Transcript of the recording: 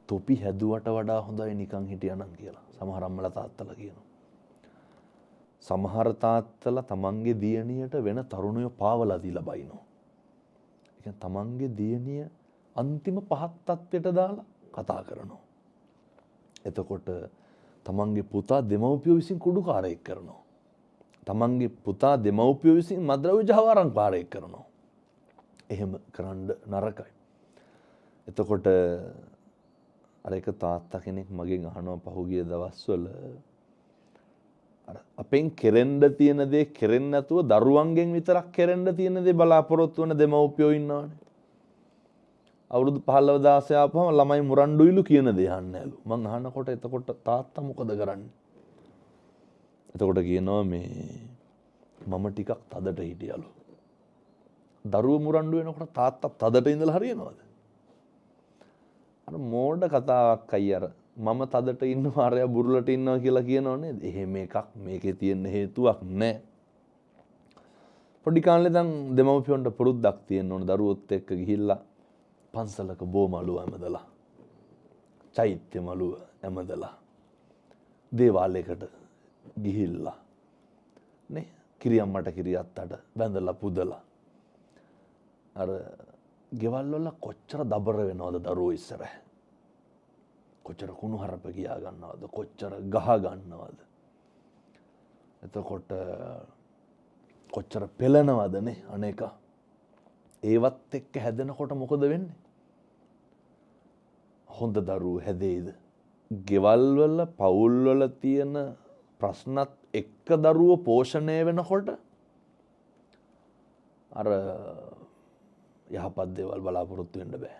තොපි හැදුවට වඩා හොඳයි නිකන් හිටියනම් කියලා. සමහර අම්මලා තාත්තලා කියනවා. සමහර තාත්තලා තමන්ගේ දියණියට වෙන තරුණයෝ පාවලා දීලා බයිනවා. ඒ කියන්නේ තමන්ගේ දියණිය අන්තිම පහත් තත්ත්වයට දාලා කතා කරනවා. එතකොට තමන්ගේ පුතා දෙමව්පියෝ විසින් කුඩුකාරයෙක් කරනවා. තමන්ගේ පුතා දෙමව්පියෝ විසින් මද්ද්‍රව්‍ය ජහවාරම්කාරයෙක් කරනවා. එහෙම කරන්න නරකයි. එතකොට අර එක තාත්තා කෙනෙක් මගෙන් අහනවා පහුගිය දවස්වල අර අපෙන් කෙරෙන්න තියෙන දේ කෙරෙන්නේ නැතුව දරුවන්ගෙන් විතරක් කෙරෙන්න තියෙන දේ බලාපොරොත්තු වෙන දෙමව්පියෝ ඉන්නවනේ. අවුරුදු 15 16 ආපුවම ළමයි මුරණ්ඩුයිලු කියන දේ අහන්නේලු. මං අහනකොට එතකොට තාත්තා මොකද කරන්නේ? එතකොට කියනවා මේ මම ටිකක් තදට හිටියලු. දරුවෝ මුරණ්ඩු වෙනකොට තාත්තා තදට ඉඳලා හරියනවද? අර මෝඩ කතාවක් අයියර. මම තදට ඉන්නවා අරයා බුරුලට ඉන්නවා කියලා කියනව නේද? එහෙම එකක් මේකේ තියෙන හේතුවක් නැහැ. පොඩි කාලේ දැන් දෙමව්පියන්ට පුරුද්දක් තියෙන්න ඕන දරුවොත් එක්ක ගිහිල්ලා පන්සලක බෝමලුව ඇමදලා චෛත්‍ය මලුව ඇමදලා දේවාලයකට ගිහිල්ලා නේ කිරියම්මට කිරියත්තට බැඳලා පුදලා අර ගෙවල් වල කොච්චර දබර වෙනවද දරුවෝ ඉස්සරහ කොච්චර කුණු හරප ගියා ගන්නවද කොච්චර ගහ ගන්නවද එතකොට කොච්චර පෙළනවද නේ අනේක ඒවත් එක්ක හැදෙනකොට මොකද වෙන්නේ හොඳ දරුවෝ හැදෙයිද ගෙවල් වල පවුල් වල තියෙන ප්‍රශ්නත් එක්ක දරුවෝ පෝෂණය වෙනකොට අර යහපත් දේවල් බලාපොරොත්තු වෙන්න බෑ